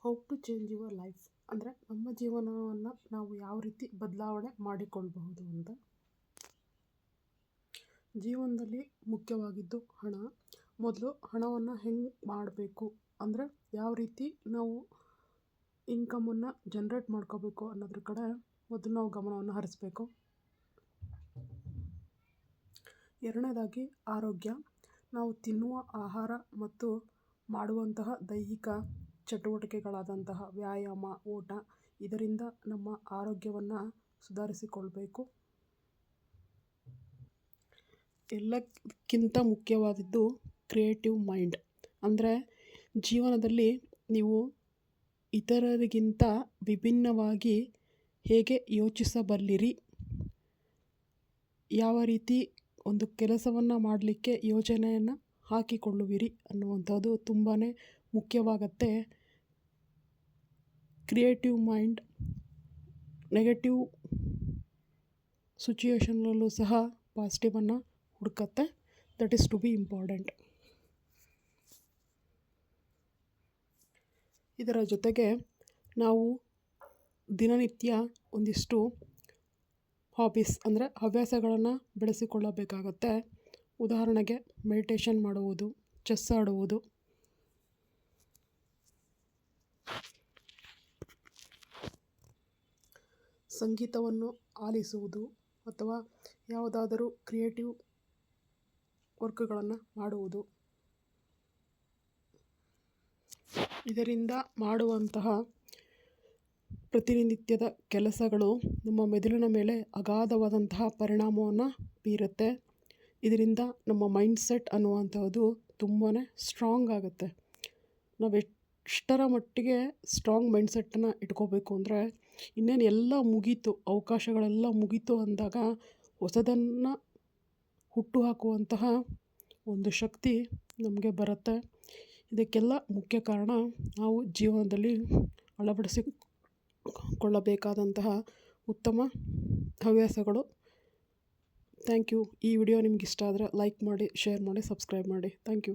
How to change your life ಅಂದರೆ ನಮ್ಮ ಜೀವನವನ್ನು ನಾವು ಯಾವ ರೀತಿ ಬದಲಾವಣೆ ಮಾಡಿಕೊಳ್ಬಹುದು ಅಂತ. ಜೀವನದಲ್ಲಿ ಮುಖ್ಯವಾಗಿದ್ದು ಹಣ. ಮೊದಲು ಹಣವನ್ನು ಹೆಂಗೆ ಮಾಡಬೇಕು ಅಂದರೆ ಯಾವ ರೀತಿ ನಾವು ಇನ್ಕಮನ್ನು ಜನ್ರೇಟ್ ಮಾಡ್ಕೋಬೇಕು ಅನ್ನೋದ್ರ ಕಡೆ ಮೊದಲು ನಾವು ಗಮನವನ್ನು ಹರಿಸ್ಬೇಕು. ಎರಡನೇದಾಗಿ ಆರೋಗ್ಯ. ನಾವು ತಿನ್ನುವ ಆಹಾರ ಮತ್ತು ಮಾಡುವಂತಹ ದೈಹಿಕ ಚಟುವಟಿಕೆಗಳಾದಂತಹ ವ್ಯಾಯಾಮ, ಓಟ, ಇದರಿಂದ ನಮ್ಮ ಆರೋಗ್ಯವನ್ನು ಸುಧಾರಿಸಿಕೊಳ್ಬೇಕು. ಎಲ್ಲಕ್ಕಿಂತ ಮುಖ್ಯವಾದದ್ದು ಕ್ರಿಯೇಟಿವ್ ಮೈಂಡ್. ಅಂದರೆ ಜೀವನದಲ್ಲಿ ನೀವು ಇತರರಿಗಿಂತ ವಿಭಿನ್ನವಾಗಿ ಹೇಗೆ ಯೋಚಿಸಬಲ್ಲಿರಿ, ಯಾವ ರೀತಿ ಒಂದು ಕೆಲಸವನ್ನು ಮಾಡಲಿಕ್ಕೆ ಯೋಜನೆಯನ್ನು ಹಾಕಿಕೊಳ್ಳುವಿರಿ ಅನ್ನುವಂಥದ್ದು ತುಂಬಾ ಮುಖ್ಯವಾಗತ್ತೆ. ಕ್ರಿಯೇಟಿವ್ ಮೈಂಡ್ ನೆಗೆಟಿವ್ ಸಿಚುಯೇಷನಲ್ಲೂ ಸಹ ಪಾಸಿಟಿವನ್ನು ಹುಡುಕತ್ತೆ. That is to be important. ಇದರ ಜೊತೆಗೆ ನಾವು ದಿನನಿತ್ಯ ಒಂದಿಷ್ಟು ಹಾಬೀಸ್ ಅಂದರೆ ಹವ್ಯಾಸಗಳನ್ನು ಬೆಳೆಸಿಕೊಳ್ಳಬೇಕಾಗತ್ತೆ. ಉದಾಹರಣೆಗೆ ಮೆಡಿಟೇಷನ್ ಮಾಡುವುದು, ಚೆಸ್ ಆಡುವುದು, ಸಂಗೀತವನ್ನು ಆಲಿಸುವುದು ಅಥವಾ ಯಾವುದಾದರೂ ಕ್ರಿಯೇಟಿವ್ ವರ್ಕ್ಗಳನ್ನು ಮಾಡುವುದು. ಇದರಿಂದ ಮಾಡುವಂತಹ ಪ್ರತಿನಿತ್ಯದ ಕೆಲಸಗಳು ನಮ್ಮ ಮೆದುಳಿನ ಮೇಲೆ ಅಗಾಧವಾದಂತಹ ಪರಿಣಾಮವನ್ನು ಬೀರುತ್ತೆ. ಇದರಿಂದ ನಮ್ಮ ಮೈಂಡ್ಸೆಟ್ ಅನ್ನುವಂಥದ್ದು ತುಂಬಾ ಸ್ಟ್ರಾಂಗ್ ಆಗುತ್ತೆ. ನಾವು ಎಷ್ಟರ ಮಟ್ಟಿಗೆ ಸ್ಟ್ರಾಂಗ್ ಮೈಂಡ್ಸೆಟ್ಟನ್ನು ಇಟ್ಕೋಬೇಕು ಅಂದರೆ ಇನ್ನೇನು ಎಲ್ಲ ಮುಗೀತು, ಅವಕಾಶಗಳೆಲ್ಲ ಮುಗೀತು ಅಂದಾಗ ಹೊಸದನ್ನು ಹುಟ್ಟುಹಾಕುವಂತಹ ಒಂದು ಶಕ್ತಿ ನಮಗೆ ಬರುತ್ತೆ. ಇದಕ್ಕೆಲ್ಲ ಮುಖ್ಯ ಕಾರಣ ನಾವು ಜೀವನದಲ್ಲಿ ಅಳವಡಿಸಿಕೊಳ್ಳಬೇಕಾದಂತಹ ಉತ್ತಮ ಹವ್ಯಾಸಗಳು. Thank you. ಈ ವಿಡಿಯೋ ನಿಮ್ಗೆ ಇಷ್ಟ ಆದರೆ ಲೈಕ್ ಮಾಡಿ, ಶೇರ್ ಮಾಡಿ, ಸಬ್ಸ್ಕ್ರೈಬ್ ಮಾಡಿ. Thank you.